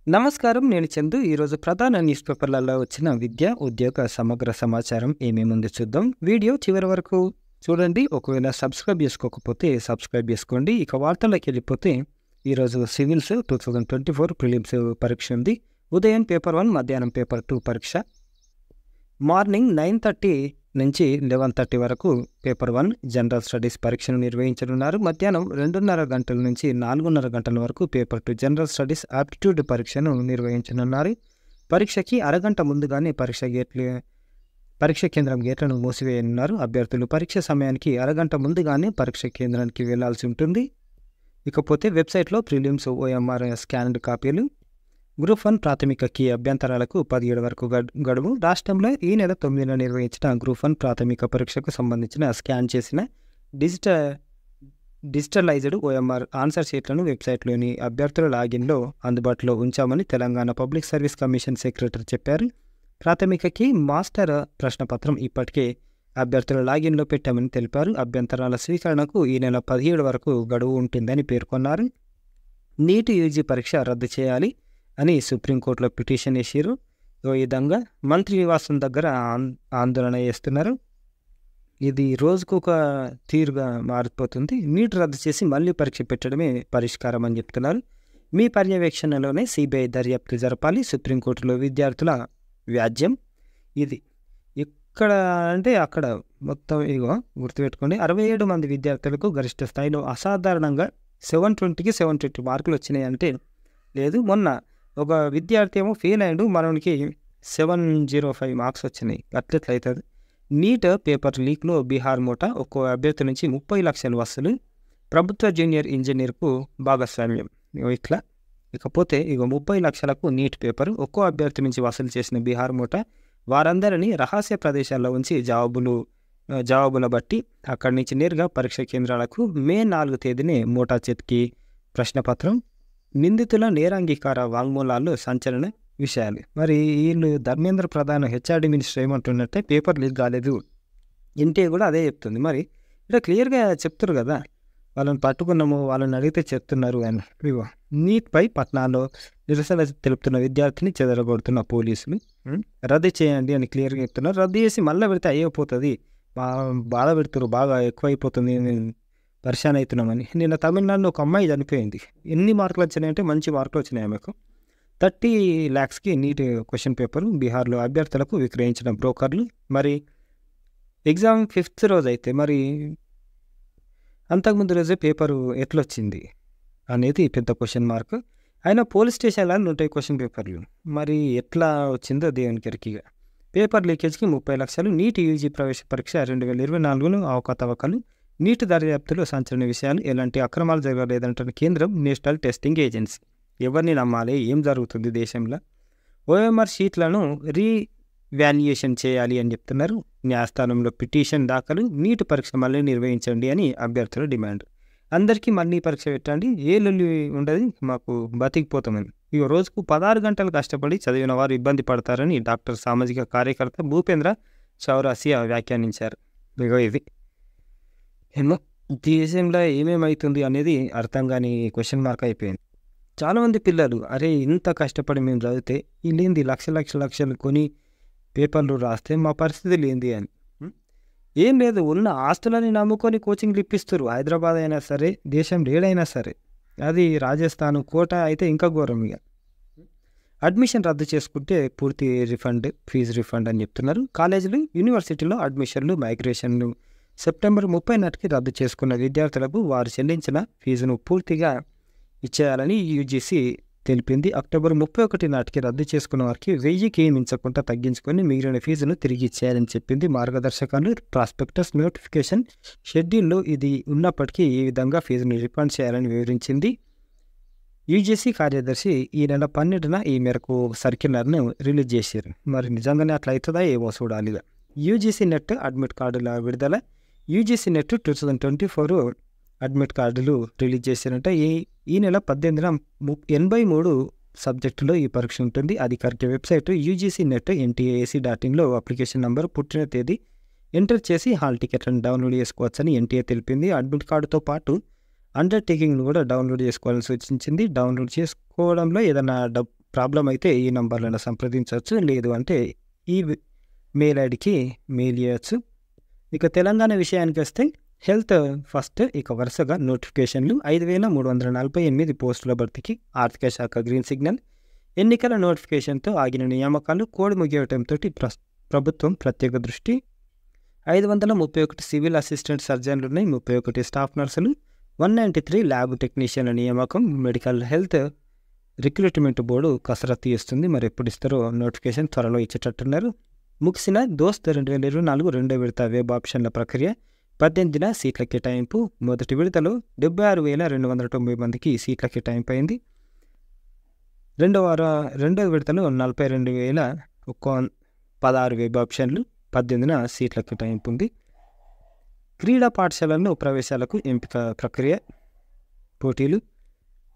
నమస్కారం. నేను చందు. ఈరోజు ప్రధాన న్యూస్ పేపర్లలో వచ్చిన విద్య, ఉద్యోగ సమగ్ర సమాచారం ఏమేముందో చూద్దాం. వీడియో చివరి వరకు చూడండి. ఒకవేళ సబ్స్క్రైబ్ చేసుకోకపోతే సబ్స్క్రైబ్ చేసుకోండి. ఇక వార్తల్లోకి వెళ్ళిపోతే ఈరోజు సివిల్స్ 2024 ప్రిలిమ్స్ పరీక్ష ఉంది. ఉదయం పేపర్ 1, మధ్యాహ్నం పేపర్ 2 పరీక్ష. మార్నింగ్ 9:30 నుంచి 11:30 వరకు పేపర్ 1 జనరల్ స్టడీస్ పరీక్షను నిర్వహించనున్నారు. మధ్యాహ్నం 2:30 గంటల నుంచి 4:30 గంటల వరకు పేపర్ 2 జనరల్ స్టడీస్ ఆప్టిట్యూడ్ పరీక్షను నిర్వహించనున్నారు. పరీక్షకి అరగంట ముందుగానే పరీక్ష కేంద్రం గేట్లను మూసివేయనున్నారు. అభ్యర్థులు పరీక్ష సమయానికి అరగంట ముందుగానే పరీక్ష కేంద్రానికి వెళ్లాల్సి ఉంటుంది. ఇకపోతే వెబ్సైట్లో ప్రిలిమ్స్ ఓఎంఆర్ స్కాన్డ్ కాపీలు. గ్రూప్ 1 ప్రాథమిక కీ అభ్యంతరాలకు 17 వరకు గడువు. రాష్ట్రంలో ఈ నెల 9న నిర్వహించిన గ్రూప్ 1 ప్రాథమిక పరీక్షకు సంబంధించిన స్కాన్ చేసిన డిజిటలైజ్డ్ ఓఎంఆర్ ఆన్సర్ షీట్లను వెబ్సైట్లోని అభ్యర్థుల లాగిన్లో అందుబాటులో ఉంచామని Telangana public service commission secretary చెప్పారు. ప్రాథమిక కీ మాస్టర్ ప్రశ్నపత్రం ఇప్పటికే అభ్యర్థుల లాగిన్లో పెట్టామని తెలిపారు. అభ్యంతరాల స్వీకరణకు ఈ నెల 17 వరకు గడువు ఉంటుందని పేర్కొన్నారు. నీట్ యూజీ పరీక్ష రద్దు చేయాలి అని సుప్రీంకోర్టులో పిటిషన్ వేసారు. ఈ విధంగా మంత్రి నివాసం దగ్గర ఆందోళన చేస్తున్నారు. ఇది రోజుకు ఒక తీరుగా మారిపోతుంది. నీట్ రద్దు చేసి మళ్ళీ పరీక్ష పెట్టడమే పరిష్కారం అని చెప్తున్నారు. మీ పర్యవేక్షణలోనే సిబిఐ దర్యాప్తు జరపాలి. సుప్రీంకోర్టులో విద్యార్థుల వ్యాజ్యం. ఇది ఇక్కడ అంటే అక్కడ మొత్తం గుర్తుపెట్టుకోండి. 67 మంది విద్యార్థులకు గరిష్ట స్థాయిలో అసాధారణంగా 720కి 720 మార్కులు వచ్చినాయి అంటే లేదు. మొన్న ఒక విద్యార్థి ఏమో ఫెయిల్ అయ్యాడు, మనకి 705 మార్క్స్ వచ్చినాయి. అట్లెట్లయితుంది? నీట్ పేపర్ లీక్లో బీహార్ మూట. ఒక్కో అభ్యర్థి నుంచి 30 లక్షల వసూలు. ప్రభుత్వ జూనియర్ ఇంజనీర్కు భాగస్వామ్యం. ఇకపోతే 30 లక్షలకు నీట్ పేపర్ ఒక్కో అభ్యర్థి నుంచి వసూలు చేసిన బీహార్ మూట. వారందరినీ రహస్య ప్రదేశాల్లో ఉంచి జవాబుల బట్టి అక్కడి నుంచి నేరుగా పరీక్ష కేంద్రాలకు మే 4 తేదీనే మూటా చేతికి ప్రశ్నపత్రం. నిందితుల నేరాంగీకార వాంగ్మూలాలు సంచలన విషయాలు. మరి వీళ్ళు ధర్మేంద్ర ప్రధాన్ హెచ్ఆర్డి మినిస్టర్ ఏమంటున్నట్టే పేపర్ లీక్ కాలేదు. ఎన్టీఏ కూడా అదే చెప్తుంది. మరి ఇక్కడ క్లియర్గా చెప్తారు కదా, వాళ్ళని పట్టుకున్నాము, వాళ్ళని అడిగితే చెప్తున్నారు అని. నీట్పై పట్నాలో నిరసన తెలుపుతున్న విద్యార్థిని చెదరగొడుతున్న పోలీసులు. రద్దు చేయండి అని క్లియర్గా చెప్తున్నారు. రద్దు చేసి మళ్ళీ పెడితే అయ్యిపోతుంది, బాధ పెడుతున్నారు, బాగా ఎక్కువైపోతుంది, పరిశాన్ అవుతున్నామని. నిన్న తమిళనాడులో ఒక అమ్మాయి చనిపోయింది. ఎన్ని మార్కులు వచ్చినాయంటే మంచి మార్కులు వచ్చినాయి ఆమెకు. 30 lakhsకి నీట్ క్వశ్చన్ పేపర్ బీహార్లో అభ్యర్థులకు విక్రయించిన బ్రోకర్లు. మరి ఎగ్జామ్ 5th రోజు అయితే మరి అంతకుముందు రోజే పేపరు ఎట్లొచ్చింది అనేది పెద్ద క్వశ్చన్ మార్క్. అయినా పోలీస్ స్టేషన్లో ఉంటాయి క్వశ్చన్ పేపర్లు, మరి ఎట్లా వచ్చిందో దేవునికి ఎరికిగా. పేపర్ లీకేజ్కి 30 లక్షలు. నీట్ యూజీ ప్రవేశ పరీక్ష 2024లో అవకతవకలు. నీట్ దర్యాప్తులో సంచలన విషయాలు. ఎలాంటి అక్రమాలు జరగలేదంటున్న కేంద్రం నేషనల్ టెస్టింగ్ ఏజెన్సీ. ఎవరిని నమ్మాలి? ఏం జరుగుతుంది దేశంలో? ఓఎంఆర్ షీట్లను రీవాల్యుయేషన్ చేయాలి అని చెప్తున్నారు. న్యాయస్థానంలో పిటిషన్ దాఖలు. నీట్ పరీక్ష మళ్ళీ నిర్వహించండి అని అభ్యర్థుల డిమాండ్. అందరికీ మళ్ళీ పరీక్ష పెట్టండి, ఏ లొల్లి ఉండదు, మాకు బతికిపోతామని. రోజుకు 16 గంటలు కష్టపడి చదివిన వారు ఇబ్బంది పడతారని డాక్టర్ సామాజిక కార్యకర్త భూపేంద్ర చౌరాసియా వ్యాఖ్యానించారు. ఇది ఏమో దేశంలో ఏమేమవుతుంది అనేది అర్థం కాని క్వశ్చన్ మార్క్ అయిపోయింది. చాలామంది పిల్లలు అరే ఇంత కష్టపడి మేము చదివితే వీళ్ళేంది లక్షలు కొని పేపర్లు రాస్తే మా పరిస్థితి లేనిది అని. ఏం లేదు, ఉన్న ఆస్తులని నమ్ముకొని కోచింగ్లు ఇప్పిస్తారు. హైదరాబాద్ అయినా సరే, దేశం ఏడైనా సరే. అది రాజస్థాన్, కోట అయితే ఇంకా ఘోరం. ఇక అడ్మిషన్ రద్దు చేసుకుంటే పూర్తి రిఫండ్, ఫీజు రిఫండ్ అని చెప్తున్నారు. కాలేజీలు, యూనివర్సిటీలో అడ్మిషన్లు, మైగ్రేషన్లు సెప్టెంబర్ 30 నాటికి రద్దు చేసుకున్న విద్యార్థులకు వారు చెల్లించిన ఫీజును పూర్తిగా ఇచ్చేయాలని యూజీసీ తెలిపింది. అక్టోబర్ 31 నాటికి రద్దు చేసుకున్న వారికి 1000కి మించకుండా తగ్గించుకొని మిగిలిన ఫీజును తిరిగి ఇచ్చేయాలని చెప్పింది. మార్గదర్శకాలు, ప్రాస్పెక్టస్, నోటిఫికేషన్ షెడ్యూల్లో ఇది ఉన్నప్పటికీ ఈ విధంగా ఫీజును రిఫండ్ చేయాలని వివరించింది. యూజీసీ కార్యదర్శి ఈ నెల 12న ఈ మేరకు సర్క్యులర్ను రిలీజ్ చేశారు. మరి నిజంగానే అట్లా అవుతుందా ఏమో చూడాలి. యూజీసీ నెట్ అడ్మిట్ కార్డుల విడుదల. యూజీసీ నెట్ 2024 అడ్మిట్ కార్డులు రిలీజ్ చేశారంట. ఈ నెల 18న 83 సబ్జెక్టులో ఈ పరీక్ష ఉంటుంది. అధికారిక వెబ్సైట్ యూజీసీ నెట్ NTA.ac.inలో అప్లికేషన్ నంబర్, పుట్టిన తేదీ ఎంటర్ చేసి హాల్ టికెట్లను డౌన్లోడ్ చేసుకోవచ్చని ఎన్టీఏ తెలిపింది. అడ్మిట్ కార్డుతో పాటు అండర్టేకింగ్ను కూడా డౌన్లోడ్ చేసుకోవాలని సూచించింది. డౌన్లోడ్ చేసుకోవడంలో ఏదైనా ప్రాబ్లం అయితే ఈ నంబర్లను సంప్రదించవచ్చు, లేదు అంటే ఈ మెయిల్ ఐడికి మెయిల్ చేయొచ్చు. ఇక తెలంగాణ విషయానికి వస్తే హెల్త్ ఫస్ట్ ఇక వరుసగా నోటిఫికేషన్లు 5,348 పోస్టుల భర్తీకి ఆర్థిక శాఖ గ్రీన్ సిగ్నల్. ఎన్నికల నోటిఫికేషన్తో ఆగిన నియామకాలు కోడ్ ముగియటంతో ప్రభుత్వం ప్రత్యేక దృష్టి. 531 సివిల్ అసిస్టెంట్ సర్జన్లు ఉన్నాయి, 31 స్టాఫ్ నర్సులు, 193 ల్యాబ్ టెక్నీషియన్ల నియామకం. మెడికల్ హెల్త్ రిక్రూట్మెంట్ బోర్డు కసరత్తు చేస్తుంది, మరి ఎప్పుడు ఇస్తారో నోటిఫికేషన్ త్వరలో ఇచ్చేటట్టున్నారు. ముగిసిన దోస్త్ 2024 రెండో విడత వెబ్ ఆప్షన్ల ప్రక్రియ. 18న సీట్ల కేటాయింపు. మొదటి విడతలో 76,290 మందికి సీట్ల కేటాయింపు అయింది. రెండో విడతలో 42,116 వెబ్ ఆప్షన్లు. 18న సీట్ల కేటాయింపు ఉంది. క్రీడా పాఠశాలల్లో ప్రవేశాలకు ఎంపిక ప్రక్రియ పోటీలు.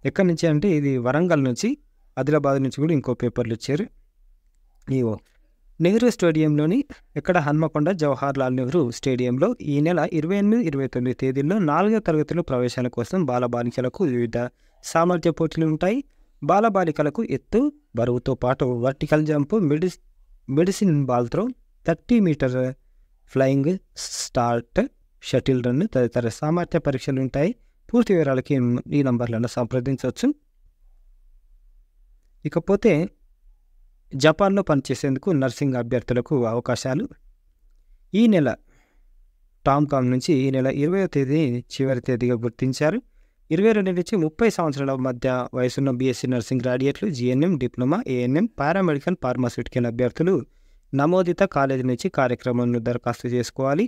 ఎక్కడి నుంచి అంటే ఇది వరంగల్ నుంచి, ఆదిలాబాద్ నుంచి కూడా ఇంకో పేపర్లు ఇచ్చారు. ఇవో నెహ్రూ స్టేడియంలోని ఎక్కడ హన్మకొండ జవహర్లాల్ నెహ్రూ స్టేడియంలో ఈ నెల 28, 29 తేదీల్లో 4వ తరగతిలో ప్రవేశాల కోసం బాలబాలికలకు వివిధ సామర్థ్య పోటీలు ఉంటాయి. బాలబాలికలకు ఎత్తు, బరువుతో పాటు vertical jump, medicine ball throw, 30 metre flying, start, shuttle run తదితర సామర్థ్య పరీక్షలు ఉంటాయి. పూర్తి వివరాలకి ఈ నంబర్లను సంప్రదించవచ్చు. ఇకపోతే జపాన్లో పనిచేసేందుకు నర్సింగ్ అభ్యర్థులకు అవకాశాలు. ఈ నెల టామ్కామ్ నుంచి ఈ నెల 20వ తేదీ చివరి తేదీగా గుర్తించారు. 22 నుంచి 30 సంవత్సరాల మధ్య వయసున్న బీఎస్సీ నర్సింగ్ గ్రాడ్యుయేట్లు, GNM, diploma, ANM, paramedical, pharmaceutical అభ్యర్థులు నమోదిత కాలేజీ నుంచి కార్యక్రమంలో దరఖాస్తు చేసుకోవాలి.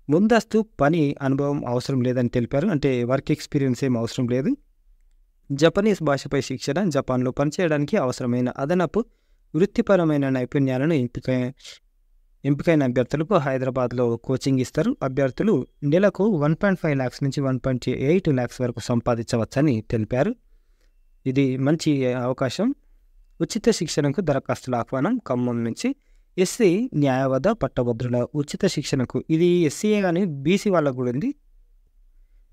ముందస్తు పని అనుభవం అవసరం లేదని తెలిపారు, అంటే వర్క్ ఎక్స్పీరియన్స్ ఏం అవసరం లేదు. జపనీస్ భాషపై శిక్షణ, జపాన్లో పనిచేయడానికి అవసరమైన అదనపు వృత్తిపరమైన నైపుణ్యాలను ఎంపికైన అభ్యర్థులకు హైదరాబాద్లో కోచింగ్ ఇస్తారు. అభ్యర్థులు నెలకు 1.5 lakhs నుంచి 1.8 lakhs వరకు సంపాదించవచ్చని తెలిపారు. ఇది మంచి అవకాశం. ఉచిత శిక్షణకు దరఖాస్తుల ఆహ్వానం. ఖమ్మం నుంచి ఎస్సీ న్యాయవాద పట్టభద్రుల ఉచిత శిక్షణకు. ఇది ఎస్సీఏ కానీ బీసీ వాళ్ళకు కూడా ఉంది.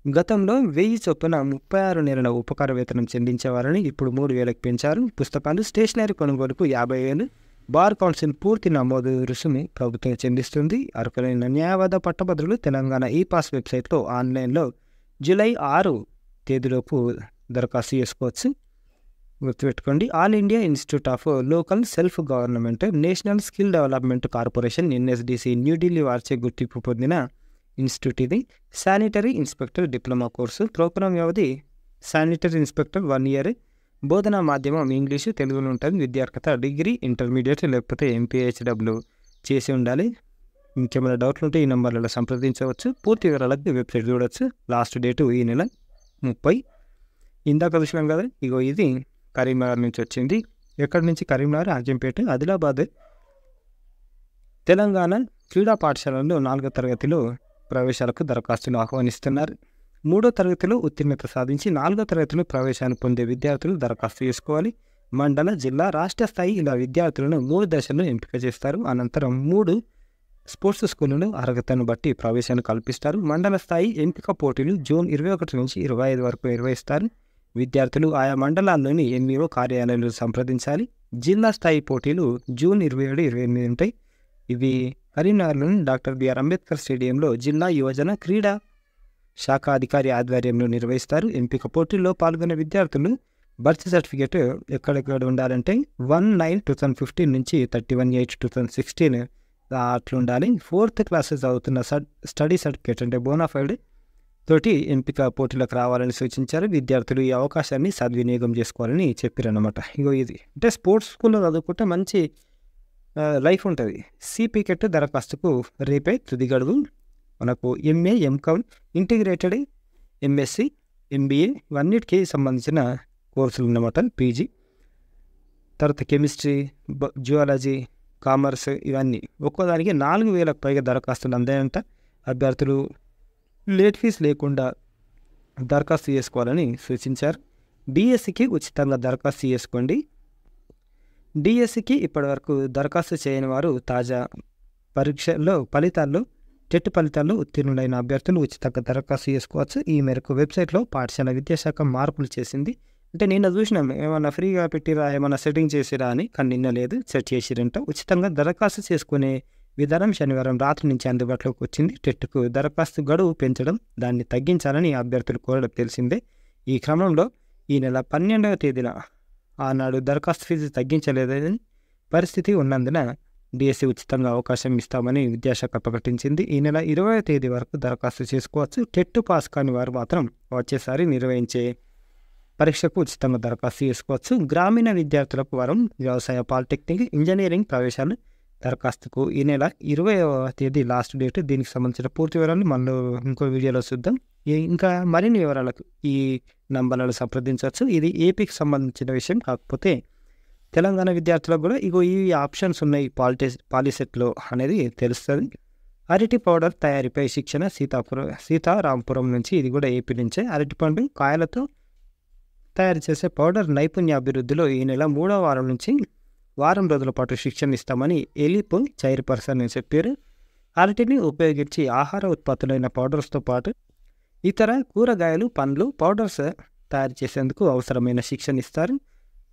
గతంలో 1000 చొప్పున 36 నెలల ఉపకార వేతనం చెల్లించేవారని ఇప్పుడు 3,000కి పెంచారు. పుస్తకాలు, స్టేషనరీ కొనుగోలుకు 50,000. బార్ కౌన్సిల్ పూర్తి నమోదు రుసుము ప్రభుత్వం చెల్లిస్తుంది. అర్హులైన న్యాయవాద పట్టభద్రులు తెలంగాణ ఈ-పాస్ వెబ్సైట్లో ఆన్లైన్లో జూలై 6 తేదీలోపు దరఖాస్తు చేసుకోవచ్చు. గుర్తుపెట్టుకోండి. All India Institute of Local Self Government National Skill Development Corporation NSDC New Delhi వారిచే గుర్తింపు పొందిన ఇన్స్టిట్యూట్ ఇది. Sanitary inspector diploma course. Programme వ్యవధి శానిటరీ ఇన్స్పెక్టర్ 1 year. బోధనా మాధ్యమం ఇంగ్లీషు, తెలుగులో ఉంటుంది. విద్యార్హత డిగ్రీ, ఇంటర్మీడియట్ లేకపోతే MPHW చేసి ఉండాలి. ఇంకేమైనా డౌట్లు ఉంటే ఈ నెంబర్లలో సంప్రదించవచ్చు. పూర్తి వివరాలకు వెబ్సైట్ చూడవచ్చు. లాస్ట్ డేటు ఈ నెల 30. ఇందాక చూసినాం కదా, ఇగో ఇది కరీంనగర్ నుంచి వచ్చింది. ఎక్కడి నుంచి? కరీంనగర్, ఆజంపేట, ఆదిలాబాద్. తెలంగాణ క్రీడా పాఠశాలలో 4వ తరగతిలో ప్రవేశాలకు దరఖాస్తులు ఆహ్వానిస్తున్నారు. 3వ తరగతిలో ఉత్తీర్ణత సాధించి 4వ తరగతిలో ప్రవేశాన్ని పొందే విద్యార్థులు దరఖాస్తు చేసుకోవాలి. మండల, జిల్లా, రాష్ట్ర స్థాయి ఇలా విద్యార్థులను 3 దశల్లో ఎంపిక చేస్తారు. అనంతరం 3 స్పోర్ట్స్ స్కూళ్ళను అర్హతను బట్టి ప్రవేశాన్ని కల్పిస్తారు. మండల స్థాయి ఎంపిక పోటీలు జూన్ 21 నుంచి 25 వరకు నిర్వహిస్తారు. విద్యార్థులు ఆయా మండలాల్లోని ఎంఈఓ కార్యాలయాలు సంప్రదించాలి. జిల్లా స్థాయి పోటీలు జూన్ 27, 28 ఉంటాయి. ఇవి కరీంనగర్లోని డాక్టర్ బిఆర్ అంబేద్కర్ స్టేడియంలో జిల్లా యువజన క్రీడా శాఖ అధికారి ఆధ్వర్యంలో నిర్వహిస్తారు. ఎంపిక పోటీల్లో పాల్గొనే విద్యార్థులు బర్త్ సర్టిఫికేట్ ఎక్కడెక్కడ ఉండాలంటే 1/9/2015 నుంచి 31/8/2016 అట్లా ఉండాలి. 4th క్లాస్ చదువుతున్న స్టడీ సర్టిఫికేట్ అంటే బోనాఫైడ్ తోటి ఎంపిక పోటీలకు రావాలని సూచించారు. విద్యార్థులు ఈ అవకాశాన్ని సద్వినియోగం చేసుకోవాలని చెప్పారన్నమాట. ఇగో ఇది అంటే స్పోర్ట్స్ స్కూల్లో చదువుకుంటే మంచి లైఫ్ ఉంటుంది. సిపికెట్ దరఖాస్తుకు రేపే తుది గడువు. మనకు MA, MCom, integrated, MSc, MBA ఇవన్నిటికీ సంబంధించిన కోర్సులు అన్నమాట. పీజీ, తర్వాత కెమిస్ట్రీ, జియాలజీ, కామర్స్ ఇవన్నీ ఒక్కోదానికి 4,000కు పైగా దరఖాస్తులు అందాయంట. అభ్యర్థులు లేట్ ఫీజు లేకుండా దరఖాస్తు చేసుకోవాలని సూచించారు. డిఎస్సికి ఉచితంగా దరఖాస్తు చేసుకోండి. డిఎస్సికి ఇప్పటివరకు దరఖాస్తు చేయని వారు తాజా ఫలితాల్లో టెట్ ఫలితాల్లో ఉత్తీర్ణులైన అభ్యర్థులు ఉచితంగా దరఖాస్తు చేసుకోవచ్చు. ఈ మేరకు వెబ్సైట్లో పాఠశాల విద్యాశాఖ మార్పులు చేసింది. అంటే నిన్న చూసినాం ఏమన్నా ఫ్రీగా పెట్టిరా ఏమన్నా సెట్టింగ్ చేసిరా అని, కానీ నిన్న లేదు, సెట్ చేసిరంట. ఉచితంగా దరఖాస్తు చేసుకునే విధానం శనివారం రాత్రి నుంచి అందుబాటులోకి వచ్చింది. టెట్కు దరఖాస్తు గడువు పెంచడం, దాన్ని తగ్గించాలని అభ్యర్థులు కోరడం తెలిసిందే. ఈ క్రమంలో ఈ నెల 12వ తేదీన ఆనాడు దరఖాస్తు ఫీజు తగ్గించలేదని పరిస్థితి ఉన్నందున డిఎస్సి ఉచితంగా అవకాశం ఇస్తామని విద్యాశాఖ ప్రకటించింది. ఈ నెల 20వ తేదీ వరకు దరఖాస్తు చేసుకోవచ్చు. టెట్ పాస్ కాని వారు మాత్రం వచ్చేసారి నిర్వహించే పరీక్షకు ఉచితంగా దరఖాస్తు చేసుకోవచ్చు. గ్రామీణ విద్యార్థులకు వారం వ్యవసాయ, పాలిటెక్నిక్, ఇంజనీరింగ్ ప్రవేశాలు దరఖాస్తుకు ఈ నెల 20వ తేదీ లాస్ట్ డేట్. దీనికి సంబంధించిన పూర్తి వివరాలు మనం ఇంకో వీడియోలో చూద్దాం. ఇంకా మరిన్ని వివరాలకు ఈ నంబర్లను సంప్రదించవచ్చు. ఇది ఏపీకి సంబంధించిన విషయం, కాకపోతే తెలంగాణ విద్యార్థులకు కూడా ఇగో ఈ ఆప్షన్స్ ఉన్నాయి పాలిసెట్లో అనేది తెలుస్తుంది. అరటి పౌడర్ తయారీపై శిక్షణ సీతారాంపురం నుంచి, ఇది కూడా ఏపీ నుంచే. అరటిపండు కాయలతో తయారు చేసే పౌడర్ నైపుణ్యాభివృద్ధిలో ఈ నెల 3వ వారం నుంచి వారం రోజుల పాటు శిక్షణ ఇస్తామని ఎలిప్ చైర్పర్సన్ చెప్పారు. అరటిని ఉపయోగించి ఆహార ఉత్పత్తులైన పౌడర్స్తో పాటు ఇతర కూరగాయలు, పండ్లు, పౌడర్స్ తయారు చేసేందుకు అవసరమైన శిక్షణ ఇస్తారు.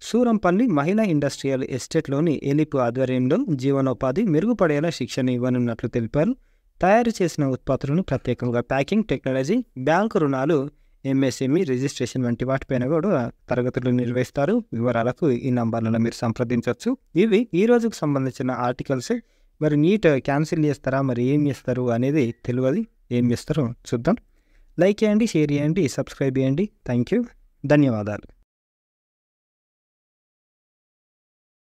సూరంపల్లి మహిళా ఇండస్ట్రియల్ ఎస్టేట్లోని ఎలిప్ ఆధ్వర్యంలో జీవనోపాధి మెరుగుపడేలా శిక్షణ ఇవ్వనున్నట్లు తెలిపారు. తయారు చేసిన ఉత్పత్తులను ప్రత్యేకంగా ప్యాకింగ్ టెక్నాలజీ, బ్యాంకు రుణాలు, ఎంఎస్ఎంఈ రిజిస్ట్రేషన్ వంటి వాటిపైన కూడా తరగతులు నిర్వహిస్తారు. వివరాలకు ఈ నంబర్లను మీరు సంప్రదించవచ్చు. ఇవి ఈ రోజుకు సంబంధించిన ఆర్టికల్స్. మరి నీట్ క్యాన్సిల్ చేస్తారా, మరి ఏం చేస్తారు అనేది తెలియదు. ఏం చేస్తారో చూద్దాం. లైక్ చేయండి, షేర్ చేయండి, సబ్స్క్రైబ్ చేయండి. థ్యాంక్ యూ, ధన్యవాదాలు.